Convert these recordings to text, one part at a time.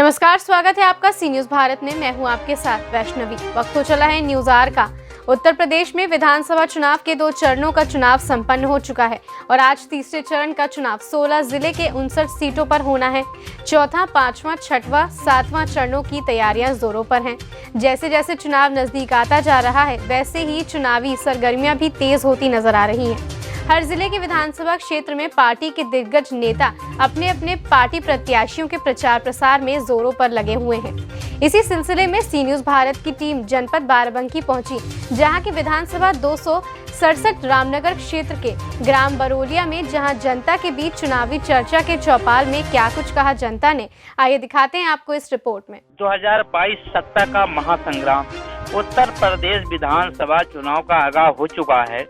नमस्कार, स्वागत है आपका सी न्यूज भारत में। मैं हूं आपके साथ वैष्णवी। वक्त हो चला है न्यूज आवर का। उत्तर प्रदेश में विधानसभा चुनाव के 2 चरणों का चुनाव संपन्न हो चुका है और आज तीसरे चरण का चुनाव 16 जिले के 59 सीटों पर होना है। चौथा, 5वां, 6वां, 7वां चरणों की तैयारियां जोरों पर हैं। जैसे जैसे चुनाव नजदीक आता जा रहा है, वैसे ही चुनावी सरगर्मियां भी तेज होती नजर आ रही हैं। हर जिले के विधानसभा क्षेत्र में पार्टी के दिग्गज नेता अपने अपने पार्टी प्रत्याशियों के प्रचार प्रसार में जोरों पर लगे हुए हैं। इसी सिलसिले में सी न्यूज भारत की टीम जनपद बाराबंकी पहुंची, जहां की विधानसभा 267 रामनगर क्षेत्र के ग्राम बरोलिया में, जहां जनता के बीच चुनावी चर्चा के चौपाल में क्या कुछ कहा जनता ने, आइए दिखाते हैं आपको इस रिपोर्ट में। 2022 सत्ता का महासंग्राम। उत्तर प्रदेश विधानसभा चुनाव का आगाज हो चुका है।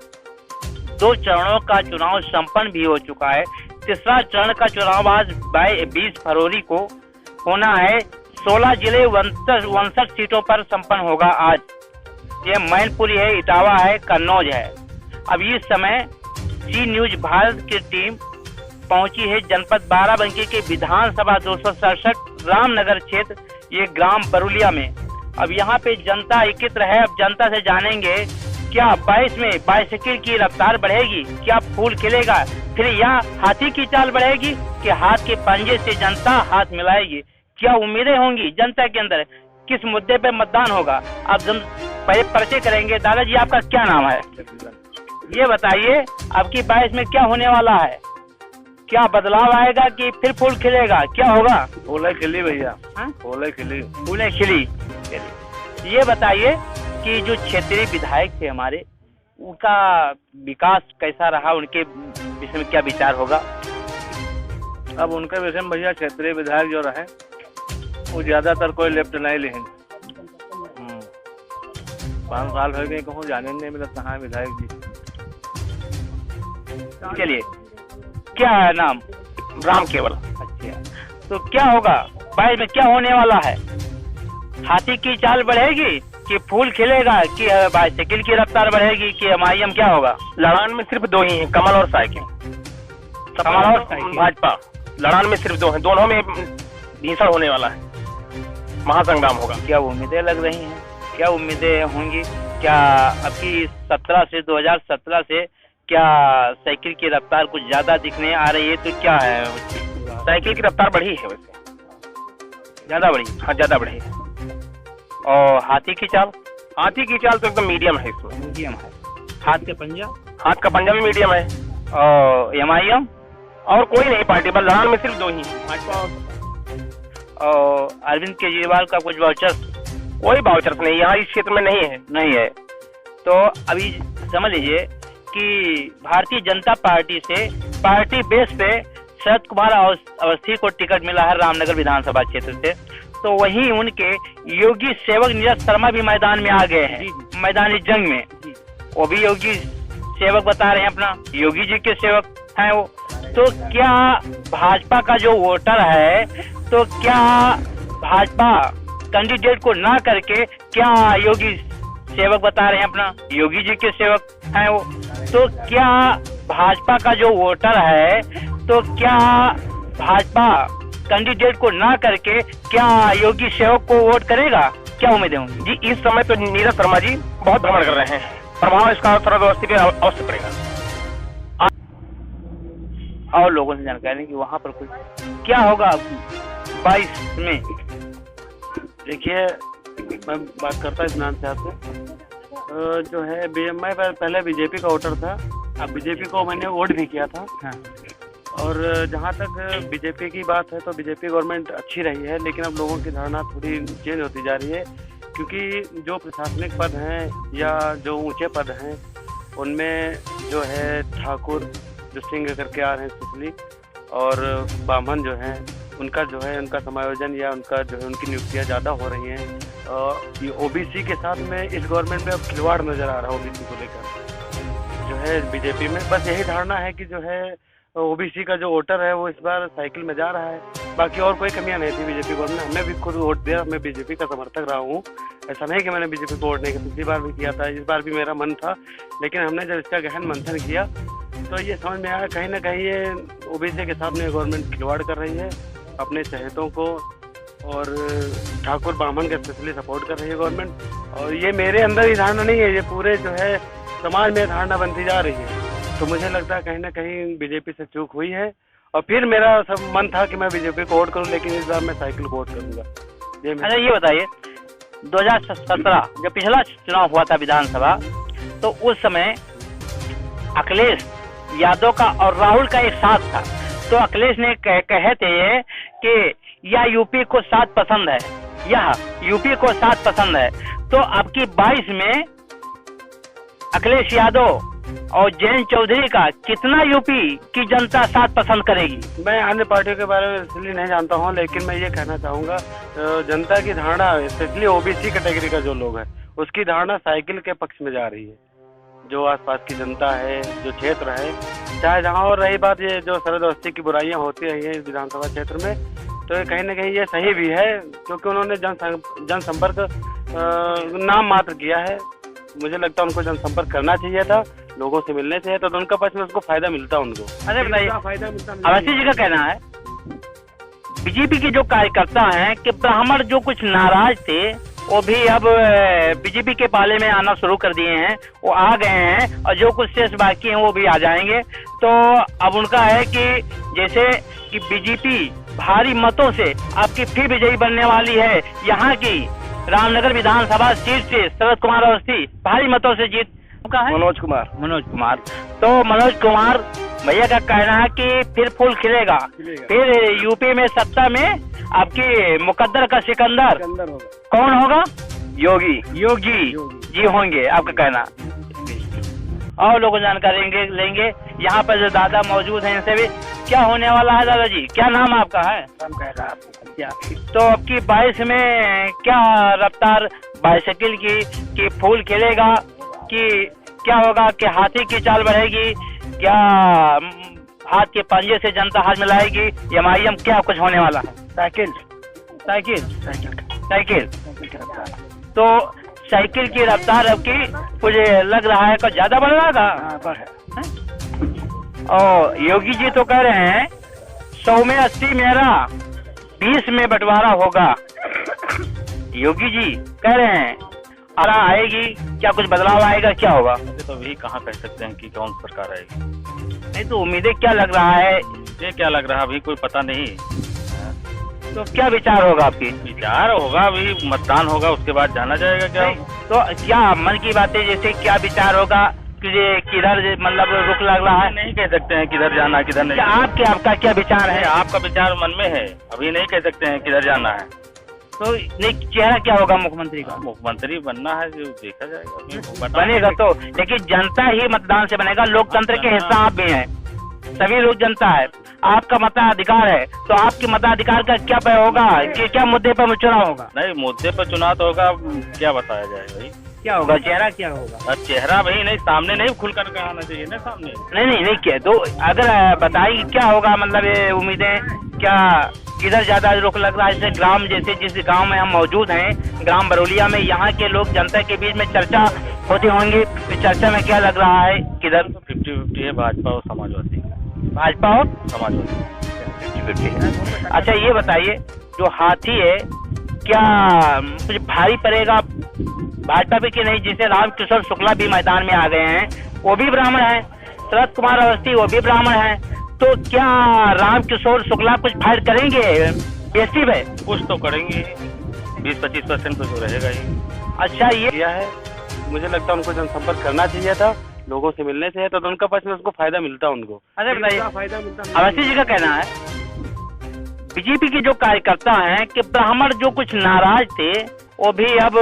2 चरणों का चुनाव संपन्न भी हो चुका है। तीसरा चरण का चुनाव आज 20 फरवरी को होना है। 16 जिले 59 सीटों पर संपन्न होगा। आज ये मैनपुरी है, इटावा है, कन्नौज है। अब इस समय सी न्यूज भारत की टीम पहुंची है जनपद बाराबंकी के विधानसभा 267 रामनगर क्षेत्र, ये ग्राम बरुलिया में। अब यहाँ पे जनता एकत्र है। अब जनता से जानेंगे क्या 22 में बाइसिकल की रफ्तार बढ़ेगी, क्या फूल खिलेगा, फिर या हाथी की चाल बढ़ेगी कि हाथ के पंजे से जनता हाथ मिलाएगी। क्या उम्मीदें होंगी जनता के अंदर, किस मुद्दे पे मतदान होगा। अब हम पहले परिचय करेंगे। दादाजी, आपका क्या नाम है? ये बताइए, अब की 22 में क्या होने वाला है? क्या बदलाव आएगा कि फिर फूल खिलेगा, क्या होगा? फूलें खिली भैया, फूलें खिली, फूलें खिली। ये बताइए कि जो क्षेत्रीय विधायक थे हमारे, उनका विकास कैसा रहा, उनके विषय में क्या विचार होगा? अब उनके विषय में भैया क्षेत्रीय विधायक जो रहे वो ज्यादातर कोई लेफ्ट नहीं लेकिन 5 साल हो गए, कहूँ जाने नहीं मिला कहाँ विधायक जी। चलिए, क्या है नाम? राम केवल। अच्छा, तो क्या होगा 22 में, क्या होने वाला है? हाथी की चाल बढ़ेगी कि फूल खिलेगा, कि बाइसिकल की रफ्तार बढ़ेगी, कि एमआईएम, क्या होगा? लड़ान में सिर्फ 2 ही हैं, कमल और साइकिल। कमल और साइकिल, भाजपा। लड़ान में सिर्फ 2 हैं, दोनों में भीषण होने वाला है, महासंग्राम होगा। क्या उम्मीदें लग रही हैं, क्या उम्मीदें होंगी? क्या अबकी 2017 से क्या साइकिल की रफ्तार कुछ ज्यादा दिखने आ रही है? तो क्या है, साइकिल की रफ्तार बढ़ी है, वैसे ज्यादा बढ़ी? हाँ, ज्यादा बढ़ी है। और हाथी की चाल? हाथी की चाल तो एकदम मीडियम है, इसमें मीडियम है। हाथ का पंजा? हाथ का पंजा भी मीडियम है। और एमआईएम और कोई नहीं पार्टी, बस लड़ान में सिर्फ 2 ही। और अरविंद केजरीवाल का कुछ वाउचर? कोई वाउचर नहीं, यहाँ इस क्षेत्र में नहीं है। तो अभी समझ लीजिए कि भारतीय जनता पार्टी से पार्टी बेस पे शरद कुमार अवस्थी को टिकट मिला है रामनगर विधानसभा क्षेत्र से। तो वहीं उनके योगी सेवक नीरज शर्मा भी मैदान में आ गए हैं, मैदानी जंग में। वो भी योगी सेवक बता रहे हैं, अपना योगी जी के सेवक हैं वो। तो क्या भाजपा का जो वोटर है, तो क्या भाजपा कैंडिडेट को ना करके क्या योगी सेवक बता रहे हैं, अपना योगी जी के सेवक हैं वो। तो क्या भाजपा का जो वोटर है, तो क्या भाजपा कैंडिडेट को ना करके क्या योगी सेवक को वोट करेगा? क्या उम्मीदें होंगी? जी, इस समय तो नीरज शर्मा जी बहुत भ्रमण कर रहे हैं, प्रभाव इसका शरद अवस्थी पे अवश्य पड़ेगा। और लोगों से जानकारी कि वहाँ पर कुछ क्या होगा 22 में? देखिए, मैं बात करता इस नाम से आपसे, जो है मैं पहले बीजेपी का वोटर था। अब बीजेपी को मैंने वोट भी किया था। हाँ। और जहाँ तक बीजेपी की बात है तो बीजेपी गवर्नमेंट अच्छी रही है, लेकिन अब लोगों की धारणा थोड़ी चेंज होती जा रही है, क्योंकि जो प्रशासनिक पद हैं या जो ऊंचे पद हैं उनमें जो है ठाकुर जो सिंह करके आ रहे हैं स्पेशली, और ब्राह्मण जो हैं उनका जो है उनका समायोजन या उनका जो है उनकी नियुक्तियाँ ज़्यादा हो रही हैं। ये ओबीसी के साथ में इस गवर्नमेंट में अब खिलवाड़ नज़र आ रहा है ओबीसी को लेकर जो है बीजेपी में। बस यही धारणा है कि जो है ओबीसी का जो वोटर है वो इस बार साइकिल में जा रहा है। बाकी और कोई कमियां नहीं थी बीजेपी गवर्नमेंट। हमने भी खुद वोट दिया, मैं बीजेपी का समर्थक रहा हूँ। ऐसा नहीं कि मैंने बीजेपी को वोट नहीं किया, पिछली बार भी किया था, इस बार भी मेरा मन था। लेकिन हमने जब इसका गहन मंथन किया तो ये समझ में आया कहीं ना कहीं ये ओबीसी के साथ में गवर्नमेंट खिलवाड़ कर रही है, अपने चहेतों को और ठाकुर ब्राह्मण का स्पेशली सपोर्ट कर रही है गवर्नमेंट। और ये मेरे अंदर ही धारणा नहीं है, ये पूरे जो है समाज में धारणा बनती जा रही है। तो मुझे लगता है कहीं ना कहीं बीजेपी से चूक हुई है। और फिर मेरा सब मन था कि मैं बीजेपी को वोट करूं, लेकिन इस बार मैं साइकिल को वोट करूंगा। अच्छा ये बताइए, 2017 जब पिछला चुनाव हुआ था विधानसभा, तो उस समय अखिलेश यादव का और राहुल का एक साथ था। तो अखिलेश ने कहे थे कि यह यूपी को साथ पसंद है, यह यूपी को साथ पसंद है। तो अब की 22 में अखिलेश यादव और जयंत चौधरी का कितना यूपी की जनता साथ पसंद करेगी? मैं अन्य पार्टियों के बारे में इसलिए नहीं जानता हूं, लेकिन मैं ये कहना चाहूंगा जनता की धारणा, स्पेशली ओबीसी कैटेगरी का जो लोग है, उसकी धारणा साइकिल के पक्ष में जा रही है। जो आसपास की जनता है, जो क्षेत्र है, चाहे जहाँ। और रही बात ये जो शरद अवस्थी की बुराइयां होती रही है इस विधानसभा क्षेत्र में, तो ये कहीं ना कहीं ये सही भी है, क्योंकि उन्होंने जनसंपर्क नाम मात्र किया है। मुझे लगता है उनको जनसंपर्क करना चाहिए था, लोगों से मिलने चाहिए, तो उनका पक्ष में उसको फायदा मिलता उनको। अरे बताइए, अवस्थी जी का कहना है बीजेपी के जो कार्यकर्ता हैं कि ब्राह्मण जो कुछ नाराज थे वो भी अब बीजेपी के पाले में आना शुरू कर दिए हैं, वो आ गए हैं, और जो कुछ शेष बाकी हैं वो भी आ जाएंगे। तो अब उनका है कि जैसे कि बीजेपी भारी मतों से आपकी फिर विजयी बनने वाली है। यहाँ की रामनगर विधानसभा सीट से शरद कुमार अवस्थी भारी मतों से जीत का है। मनोज कुमार। तो मनोज कुमार भैया का कहना है कि फिर फूल खिलेगा। फिर यूपी में सत्ता में आपकी मुकद्दर का सिकंदर कौन होगा? योगी जी होंगे, आपका कहना। और लोगों जानकारी लेंगे। यहाँ पर जो दादा मौजूद हैं इनसे भी क्या होने वाला है। दादाजी क्या नाम आपका है? तो अब की 22 में क्या रफ्तार बाइसाइकिल की फूल खिलेगा कि क्या होगा? कि हाथी की चाल बढ़ेगी, क्या हाथ के पंजे से जनता हाथ मिलाएगी, एमआईएम, क्या कुछ होने वाला है? साइकिल। तो साइकिल की रफ्तार अब की मुझे लग रहा है कि ज्यादा बढ़ रहा था। और योगी जी तो कह रहे हैं 100 में 80 मेरा, 20 में बंटवारा होगा। योगी जी कह रहे हैं आरा आएगी, क्या कुछ बदलाव आएगा, क्या होगा? तो अभी कहाँ कह सकते हैं कि कौन सरकार आएगी। नहीं तो उम्मीदें क्या लग रहा है? ये क्या लग रहा है अभी कोई पता नहीं। तो क्या विचार होगा आपकी? विचार होगा, अभी मतदान होगा, उसके बाद जाना जाएगा। क्या तो क्या मन की बातें, जैसे क्या विचार होगा कि किधर मतलब रुख लग रहा है? नहीं कह सकते हैं किधर जाना किधर नहीं। आपका क्या विचार है? आपका विचार मन में है, अभी नहीं कह सकते हैं किधर जाना है। तो नहीं, चेहरा क्या होगा मुख्यमंत्री का? मुख्यमंत्री बनना है, जो देखा जाएगा बनेगा तो, लेकिन जनता ही मतदान से बनेगा। लोकतंत्र के हिस्सा आप भी हैं, सभी लोग जनता है, आपका मताधिकार है। तो आपके मताधिकार का क्या होगा कि क्या मुद्दे पर चुनाव होगा? नहीं, मुद्दे पर चुनाव तो होगा, क्या बताया जाए भाई? क्या होगा? चेहरा क्या होगा? चेहरा भाई नहीं, सामने नहीं खुलकर आना चाहिए ना, सामने नहीं क्या तो अगर बताइए क्या होगा, मतलब ये उम्मीदें क्या, किधर ज्यादा रुख लग रहा है? जैसे ग्राम, जैसे जिस गांव में हम मौजूद हैं, ग्राम बरौलिया में, यहाँ के लोग जनता के बीच में चर्चा होती होंगी, तो चर्चा में क्या लग रहा है? किधर 50-50 है, भाजपा और समाजवादी। भाजपा और समाजवादी 50-50 है। अच्छा ये बताइए, जो हाथी है क्या कुछ भारी पड़ेगा भाजपा पे कि नहीं? जिसे रामकिशोर शुक्ला भी मैदान में आ गए हैं, वो भी ब्राह्मण है, शरद कुमार अवस्थी वो भी ब्राह्मण है, तो क्या रामकिशोर शुक्ला कुछ फाइट करेंगे बीएसपी में? कुछ तो करेंगे, 20-25% तो रहेगा ही। अच्छा ये किया है, मुझे लगता है उनको जनसंपर्क करना चाहिए था, लोगों से मिलने चाहिए, तो उनका पक्ष में उसको फायदा मिलता उनको। अरे बताइए, अवस्थी जी का कहना है बीजेपी के जो कार्यकर्ता हैं कि ब्राह्मण जो कुछ नाराज थे वो भी अब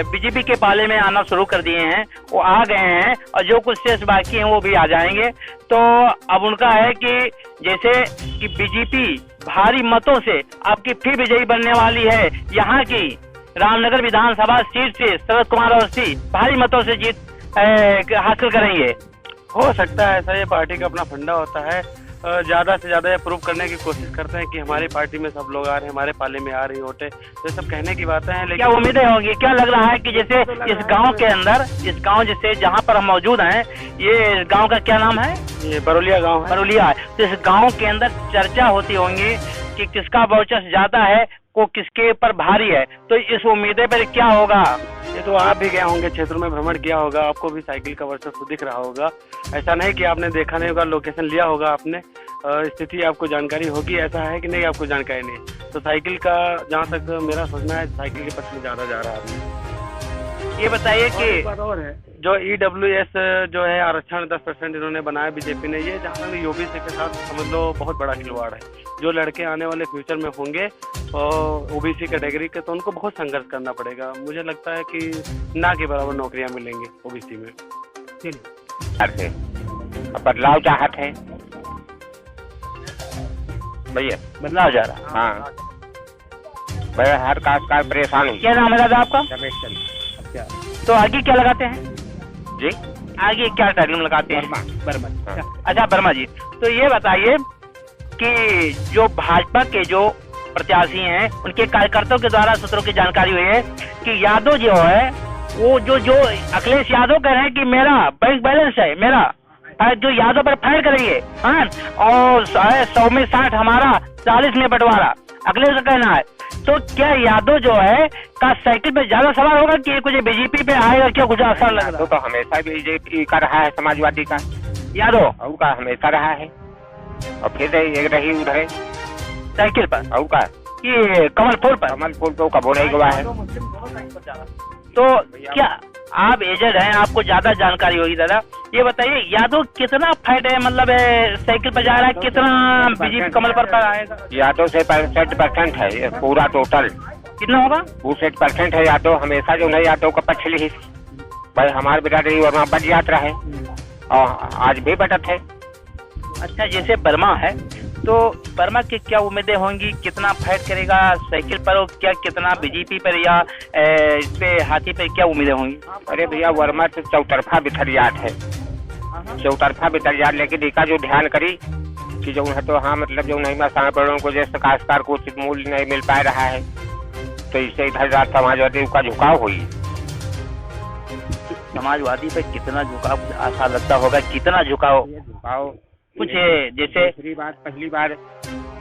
बीजेपी के पाले में आना शुरू कर दिए हैं, वो आ गए हैं, और जो कुछ शेष बाकी हैं वो भी आ जाएंगे। तो अब उनका है कि जैसे कि बीजेपी भारी मतों से आपकी फिर विजयी बनने वाली है। यहाँ की रामनगर विधानसभा सीट से शरद कुमार अवस्थी भारी मतों से जीत हासिल करेंगे। हो सकता है ऐसा, ये पार्टी का अपना फंडा होता है, ज्यादा से ज्यादा ये प्रूव करने की कोशिश करते हैं कि हमारी पार्टी में सब लोग आ रहे हैं, हमारे पाले में आ रही वोटें, तो सब कहने की बातें हैं। लेकिन क्या उम्मीदें होंगी? क्या लग रहा है कि जैसे इस गांव के अंदर, इस गांव जैसे जहां पर हम मौजूद हैं, ये गांव का क्या नाम है? ये बरौलिया गांव है। बरौलिया है। तो इस गांव के अंदर चर्चा होती होंगी कि किसका वर्चस्व ज्यादा है, को किसके ऊपर भारी है, तो इस उम्मीद पर क्या होगा? ये तो आप भी गए होंगे, क्षेत्रों में भ्रमण किया होगा, आपको भी साइकिल का वर्चस्व दिख रहा होगा। ऐसा नहीं कि आपने देखा नहीं होगा, लोकेशन लिया होगा आपने, स्थिति आपको जानकारी होगी। ऐसा है कि नहीं आपको जानकारी नहीं? तो साइकिल का जहाँ तक मेरा सोचना है, साइकिल के पक्ष में ज़्यादा जा रहा है आदमी। ये बताइए कि और है जो EWS जो है आरक्षण 10% इन्होंने बनाया बीजेपी ने, ये जहाँ तक OBC के साथ समझ लो बहुत बड़ा खिलवाड़ है। जो लड़के आने वाले फ्यूचर में होंगे OBC कैटेगरी के, तो उनको बहुत संघर्ष करना पड़ेगा। मुझे लगता है कि ना के बराबर नौकरियां मिलेंगी OBC में। चलिए बदलाव चाहत है भैया, बदलाव जा रहा। हाँ भैया हर काशकार परेशान हूँ। क्या नाम है दादा आपका? रमेश चंद्र। तो आगे क्या लगाते हैं जी आगे क्या टाइटल लगाते हैं? वर्मा। अच्छा वर्मा जी, तो ये बताइए कि जो भाजपा के जो प्रत्याशी हैं उनके कार्यकर्ताओं के द्वारा सूत्रों की जानकारी हुई है कि यादव जो है वो जो अखिलेश यादव कह रहे हैं कि मेरा बैंक बैलेंस है, मेरा जो यादव पर फायर करेंगे, हाँ, और 100 में 60 हमारा, 40 में बंटवारा, अखिलेश का कहना है। तो क्या यादव जो है का साइकिल पे ज्यादा सवार होगा कि कुछ बीजेपी पे आएगा? क्या कुछ आसान लग रहा है? तो हमेशा बीजेपी का रहा है, समाजवादी का यादव और का हमेशा रहा है, और फिर एक रही उधर साइकिल पर और का कि कमल फूल पर? कमल फूल तो कबो नहीं गवा है। तो क्या आप एजेड हैं, आपको ज्यादा जानकारी होगी दादा, ये बताइए यादव कितना फाइट है, मतलब साइकिल पर जा रहा है, कितना बीजेपी कमल पर आएगा? यादव से 65% है ये पूरा टोटल। कितना होगा? 62% है यादव, हमेशा जो है यादव का पक्ष ली भाई। हमारे बिरादरी वर्मा बच यात्रा है और आज भी बटत है। अच्छा, जैसे वर्मा है तो वर्मा की क्या उम्मीदें होंगी, कितना फाइट करेगा साइकिल पर, और क्या कितना बीजेपी पर या इस पे हाथी पे क्या उम्मीदें होंगी? अरे भैया वर्मा तो चौतरफा बिथरियात है, चौतरफा बिथरियात। लेकिन इसका जो ध्यान करी कि जो है तो हाँ मतलब जो नहीं मैं को जैसे काश्तकार को उचित मूल्य नहीं मिल पा रहा है, तो इससे इधर समाजवादी का झुकाव हुई। समाजवादी पे कितना झुकाव आशा लगता होगा, कितना झुकाव कुछ जैसे पहली बार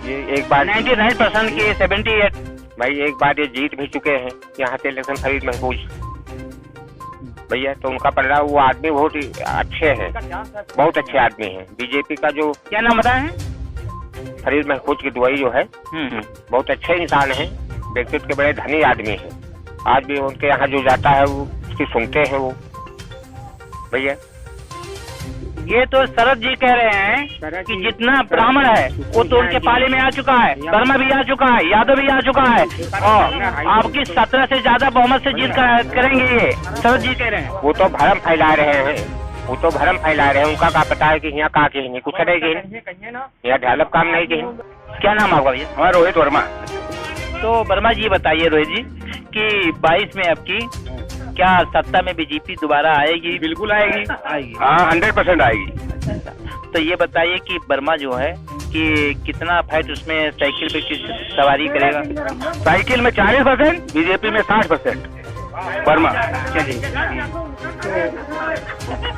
ये एक बार 99% की 78 भाई, एक बार ये जीत भी चुके हैं यहाँ से इलेक्शन फरीद महफूज भैया। तो उनका परिणाम, वो आदमी बहुत ही अच्छे हैं, बहुत अच्छे आदमी हैं। बीजेपी का जो क्या नाम बताए हैं? फरीद महफूज की दुआई जो है बहुत अच्छे इंसान हैं, व्यक्तित्व के बड़े धनी आदमी हैं। आज भी उनके यहाँ जो जाता है वो उसकी सुनते हैं वो भैया। ये तो शरद जी कह रहे हैं कि जितना ब्राह्मण है वो तो उनके पाले में आ चुका है, वर्मा भी आ चुका है, यादव भी आ चुका है, और आपकी 17 से ज्यादा बहुमत से जीत करेंगे, ये शरद जी कह रहे हैं। वो तो भ्रम फैला रहे हैं, वो तो भ्रम फैला रहे हैं। उनका क्या पता है कि यहाँ का कहीं कुछ रहेगी, यहाँ ढालप काम नहीं कहीं। क्या नाम होगा भैया? हाँ रोहित वर्मा। तो वर्मा जी बताइए रोहित जी कि 22 में आपकी क्या सत्ता में बीजेपी दोबारा आएगी? बिल्कुल आएगी, आएगी, हाँ 100% आएगी। तो ये बताइए कि वर्मा जो है कि कितना फाइट उसमें साइकिल पे किस सवारी करेगा? साइकिल में 40%, बीजेपी में 60% वर्मा। चलिए,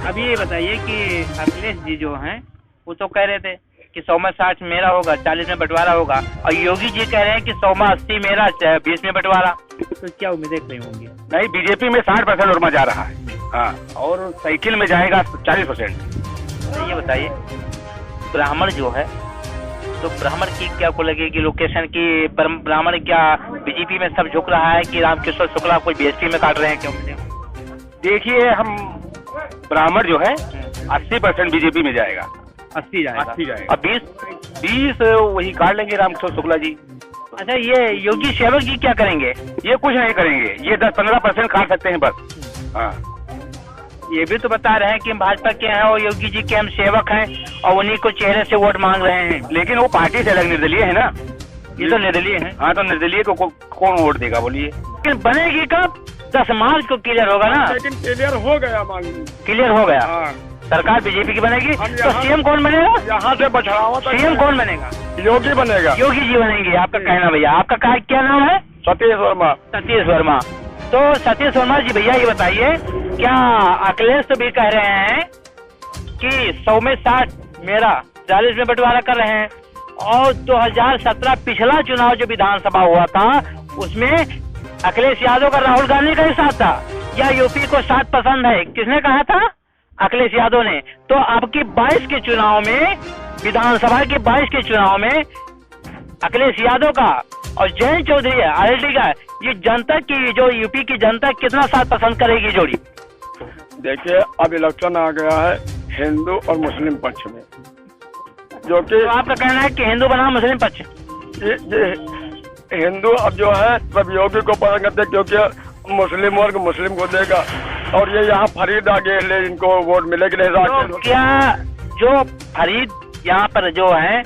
अभी ये बताइए कि अखिलेश जी जो हैं वो तो कह रहे थे कि 100 में 60 मेरा होगा, 40 में बंटवारा होगा, और योगी जी कह रहे हैं कि 100 में 80 मेरा, 20 में बंटवारा। तो क्या उम्मीदें कहीं होंगी? नहीं, बीजेपी में 60% वर्मा जा रहा है, हाँ, और साइकिल में जाएगा 40%। तो ये बताइए ब्राह्मण जो है, तो ब्राह्मण की क्या को लगेगी लोकेशन की? ब्राह्मण क्या बीजेपी में सब झुक रहा है कि रामकिशोर शुक्ला कोई बीएसपी में काट रहे हैं? क्यों? देखिए हम ब्राह्मण जो है 80% बीजेपी में जाएगा, 80 जाएगा, और 20 वही काट लेंगे रामकिशोर शुक्ला जी। अच्छा, ये योगी सेवक जी क्या करेंगे? ये कुछ नहीं करेंगे, ये 10-15% काट सकते हैं बस। हाँ, ये भी तो बता रहे हैं कि भाजपा के हैं और योगी जी के हम सेवक हैं और उन्हीं को चेहरे से वोट मांग रहे हैं। लेकिन वो पार्टी से अलग निर्दलीय है ना, ये तो निर्दलीय है। हाँ, तो निर्दलीय को कौन वोट देगा बोलिए? लेकिन बनेगी कब? 10 मार्च को क्लियर होगा ना। लेकिन क्लियर हो गया, क्लियर हो गया, हाँ। सरकार बीजेपी की बनेगी, तो सीएम कौन बनेगा? यहाँ से बछड़ावा तक सीएम कौन बनेगा? योगी बनेगा, योगी जी बनेंगे। आपका कहना भैया, आपका क्या नाम है? सतीश वर्मा। सतीश वर्मा। तो सतीश वर्मा जी भैया ये बताइए, क्या अखिलेश तो भी कह रहे हैं कि 100 में 60 मेरा, 40 में बंटवारा कर रहे हैं, और 2017 पिछला चुनाव जो विधानसभा हुआ था उसमें अखिलेश यादव का राहुल गांधी का ही साथ था, या यूपी को साथ पसंद है, किसने कहा था? अखिलेश यादव ने। तो अब की 22 के चुनाव में, विधानसभा के 22 के चुनाव में अखिलेश यादव का और जयंत चौधरी आरएलडी का, ये जनता की, जो यूपी की जनता कितना साथ पसंद करेगी जोड़ी? देखिए, अब इलेक्शन आ गया है हिंदू और मुस्लिम पक्ष में, जो कि तो आपका कहना है कि हिंदू बनाम मुस्लिम पक्ष? ये हिंदू अब जो है सब योगी को पसंद करते, क्योंकि मुस्लिम वर्ग मुस्लिम को देगा, और ये यहाँ फरीद आगे इसलिए इनको वोट मिलेगी नहीं। तो क्या जो फरीद यहाँ पर जो है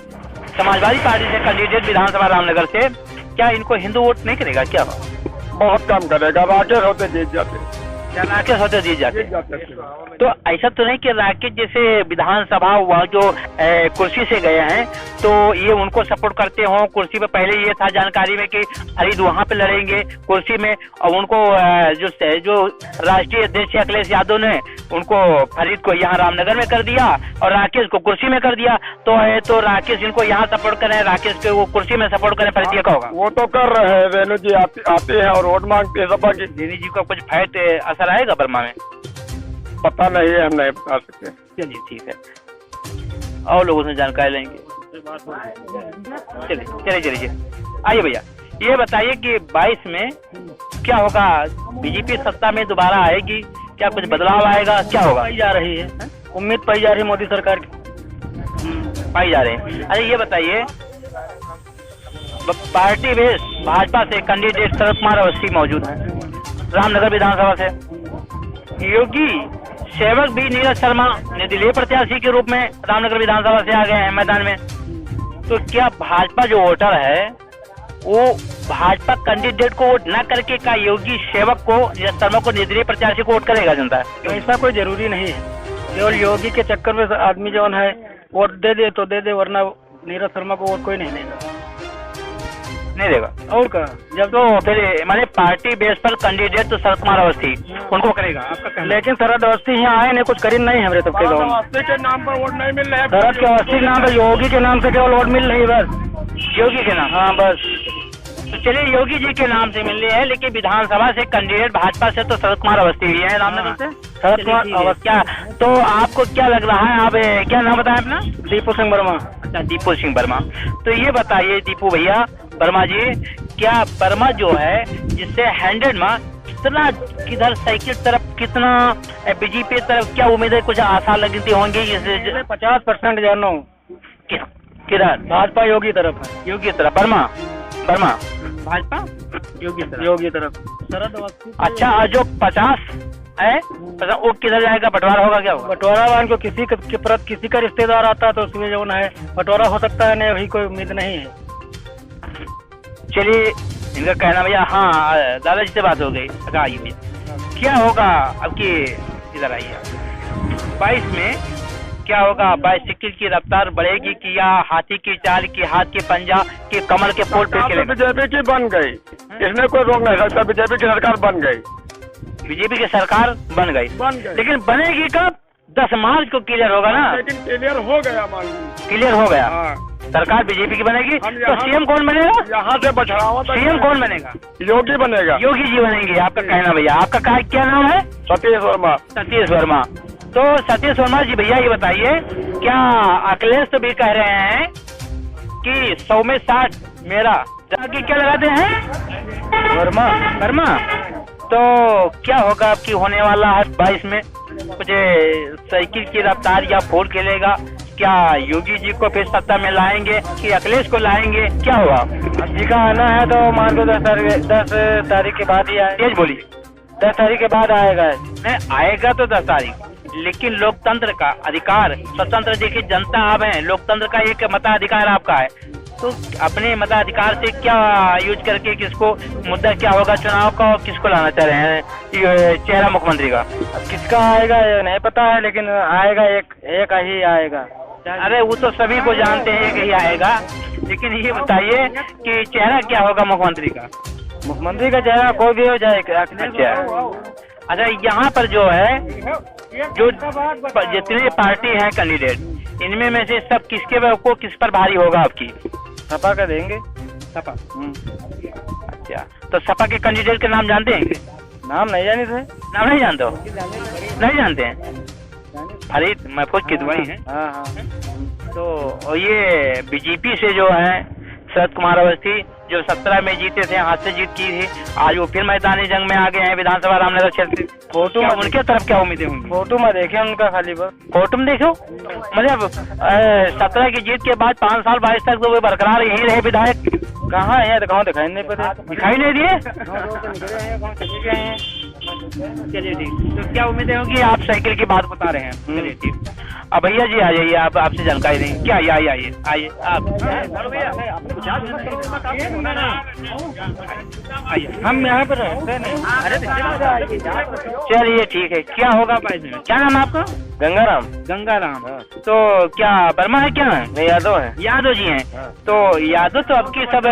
समाजवादी पार्टी से कैंडिडेट विधानसभा रामनगर से, क्या इनको हिंदू वोट नहीं करेगा? क्या बहुत कम करेगा, राकेश होते जीत जाते, क्या राकेश होते जीत जाते? तो ऐसा तो नहीं कि राकेश जैसे विधानसभा हुआ जो कुर्सी से गए हैं तो ये उनको सपोर्ट करते हो? कुर्सी पे पहले ये था जानकारी में कि फरीद वहाँ पे लड़ेंगे कुर्सी में, और उनको जो राष्ट्रीय अध्यक्ष अखिलेश यादव ने उनको फरीद को यहाँ रामनगर में कर दिया और राकेश को कुर्सी में कर दिया। तो राकेश इनको यहाँ सपोर्ट करें, राकेश के वो कुर्सी में सपोर्ट करें, फरीद ये का होगा? वो तो कर रहे हैं, रेणु जी आते हैं और वोट मांगते हैं सपा की। रेणु जी का कुछ फाइट असर आएगा बर्मा में? पता नहीं है, हम नहीं बता सकते। चलिए ठीक है, और लोगों से जानकारी लेंगे। चलिए आइए भैया, ये बताइए कि 22 में क्या होगा? बीजेपी सत्ता में दोबारा आएगी? क्या कुछ बदलाव आएगा? क्या होगा? पाई जा रही है, उम्मीद पाई जा रही है मोदी सरकार की, पाई जा रहे हैं। अरे ये बताइए, पार्टी बेस भाजपा से कैंडिडेट शरद कुमार अवस्थी मौजूद है रामनगर विधानसभा से। योगी सेवक भी नीरज शर्मा निर्दलीय प्रत्याशी के रूप में रामनगर विधानसभा से आ गए हैं मैदान में। तो क्या भाजपा जो वोटर है वो भाजपा कैंडिडेट को वोट न करके का योगी सेवक को, नीरज शर्मा को, निर्दलीय प्रत्याशी को वोट करेगा जनता? ऐसा कोई जरूरी नहीं है, केवल योगी के चक्कर में आदमी जो है वोट दे दे तो दे दे, वरना नीरज शर्मा को वोट कोई नहीं देगा। नहीं देगा? और का जब तो फिर माने पार्टी बेस पर कैंडिडेट तो शरद कुमार अवस्थी उनको करेगा आपका कहना? लेकिन शरद अवस्थी यहाँ आए नहीं, कुछ करीन नहीं हमारे सबके गाँव में। अवस्थी के नाम पर वोट नहीं मिल रहे हैं। शरद के अवस्थी के नाम पर, योगी के नाम से केवल वोट मिल रही, बस योगी के नाम? हाँ बस। तो चलिए, योगी जी के नाम से मिल रही है, लेकिन विधानसभा से कैंडिडेट भाजपा से तो शरद कुमार अवस्थी भी है रामनगर से। शरद कुमार अवस्थी। क्या तो आपको क्या लग रहा है? आप क्या नाम बताएं अपना? दीपू सिंह वर्मा। अच्छा, दीपू सिंह वर्मा। तो ये बताइए दीपू भैया, वर्मा जी, क्या वर्मा जो है जिससे 100 में कितना, किधर साइकिल तरफ कितना, बीजेपी तरफ क्या उम्मीद है? कुछ आशा लगती होंगी? 50% जानो किधर? भाजपा योगी तरफ है। योगी तरफ? वर्मा भाजपा योगी तरफ शरद अवस्थी। अच्छा, और जो 50 है वो किधर जाएगा? बंटवारा होगा? क्या होगा बंटवारा? मान को किसी के प्रति किसी का रिश्तेदार आता है तो उसमें जो है बंटवारा हो सकता है, नहीं वही कोई उम्मीद नहीं है। चलिए, इनका कहना भैया, हाँ दादाजी से बात हो गई। आइए भैया, क्या होगा अब की, इधर आइए, 22 में क्या होगा? बाइसिकल की रफ्तार बढ़ेगी कि या हाथी की चाल की, हाथ के पंजा के, कमल के पोल पे चलेगा? बीजेपी की बन गई, इसमें कोई रोक नहीं सकता। बीजेपी की सरकार बन गई, बीजेपी की सरकार बन गई, लेकिन बनेगी कब? 10 मार्च को क्लियर होगा ना? लेकिन क्लियर हो गया, मान क्लियर हो गया। हाँ। सरकार बीजेपी की बनेगी, तो सीएम कौन बनेगा? यहाँ से बछड़ावा तक सीएम कौन बनेगा? योगी बनेगा। योगी जी बनेंगे। आपका कहना भैया, आपका क्या नाम है? सतीश वर्मा। सतीश वर्मा। तो सतीश वर्मा जी भैया, ये बताइए, क्या अखिलेश तो भी कह रहे हैं कि 100 में 60 मेरा, जाके क्या लगाते हैं? वर्मा। तो क्या होगा आपकी होने वाला है 22 में? कुछ साइकिल की रफ्तार या फोर खेलेगा? क्या योगी जी को फिर सत्ता में लाएंगे कि अखिलेश को लाएंगे? क्या होगा? अब जी का आना है तो मान लो 10 तारीख के बाद ही आए। तेज बोलिए। 10 तारीख के बाद आएगा। नहीं आएगा तो 10 तारीख, लेकिन लोकतंत्र का अधिकार, स्वतंत्र, देखिए जनता आप हैं, लोकतंत्र का एक मताधिकार आपका है, तो अपने मताधिकार से क्या यूज करके किसको, मुद्दा क्या होगा चुनाव का और किसको लाना चाह रहे हैं चेहरा मुख्यमंत्री का? किसका आएगा ये नहीं पता है, लेकिन आएगा एक ही आएगा। अरे वो तो सभी को जानते हैं एक ही आएगा, लेकिन ये बताइए कि चेहरा क्या होगा मुख्यमंत्री का? मुख्यमंत्री का चेहरा कोई भी हो जाएगा। अच्छा, यहाँ पर जो है, जो जितने पार्टी है कैंडिडेट, इनमें में से सब किसके को किस पर भारी होगा आपकी? सपा का देंगे। सपा। अच्छा, तो सपा के कैंडिडेट के नाम जानते हैं? नाम नहीं जाने थे। नाम नहीं जानते हो? नहीं जानते हैं? फरीद महफूज की दुआई है। हाँ हाँ। तो और ये बीजेपी से जो है शरद कुमार अवस्थी जो 17 में जीते थे, हाथ से जीत की थी, आज वो फिर मैदानी जंग में आ गए हैं विधानसभा रामनगर क्षेत्र। फोटो क्या उनके तरफ क्या उम्मीदें होंगी? फोटो में देखे उनका खाली बस। फोटो में देखो, मतलब 17 की जीत के बाद 5 साल 22 तक तो वे बरकरार यहीं रहे विधायक। कहाँ है तो कहाँ दिखाई नहीं पड़े। दिखाई नहीं दिए? निकले हैं कहाँ चले गए हैं। चलिए ठीक, तो क्या उम्मीदें होंगी? आप साइकिल की बात बता रहे हैं। चलिए ठीक, अब भैया जी आ जाइए, आप आपसे जानकारी देंगे क्या? आइए आइए आइए आप आइए, हम यहाँ पर रहते नहीं। चलिए ठीक है। क्या होगा प्राइस में? क्या नाम है आपका? गंगाराम। गंगाराम। तो क्या वर्मा है क्या है? नहीं यादव है। यादव जी हैं। तो यादव तो अब की सब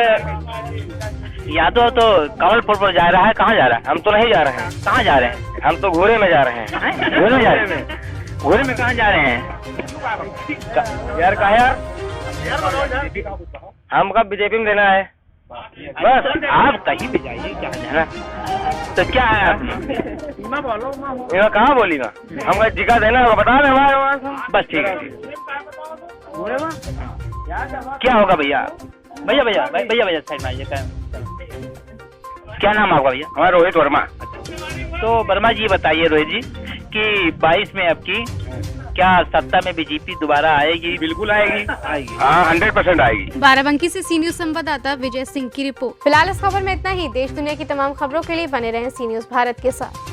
यादव तो कमलपुर पर जा रहा है। कहाँ जा रहा है? हम तो नहीं जा रहे हैं। कहाँ जा रहे हैं? हम तो घोड़े में जा रहे हैं। घोड़े में जा रहे हैं? घोड़े में कहाँ जा रहे हैं? यार कहा यार हमका बीजेपी में देना है बस। आप कहीं भी जाइए, क्या जाना। तो क्या है आप? ये कहाँ बोली ना हमका जिका देना होगा, बता दें हमारे। बस ठीक है। क्या होगा भैया? भैया भैया भैया भैया साइड में आइए। क्या नाम आपका भैया? हमारा रोहित वर्मा। तो वर्मा जी बताइए रोहित जी कि 22 में अब की क्या सत्ता में बीजेपी दोबारा आएगी? बिल्कुल आएगी। आएगी। हाँ 100% आएगी। बाराबंकी से सी न्यूज संवाददाता विजय सिंह की रिपोर्ट। फिलहाल इस खबर में इतना ही। देश दुनिया की तमाम खबरों के लिए बने रहें सी न्यूज भारत के साथ।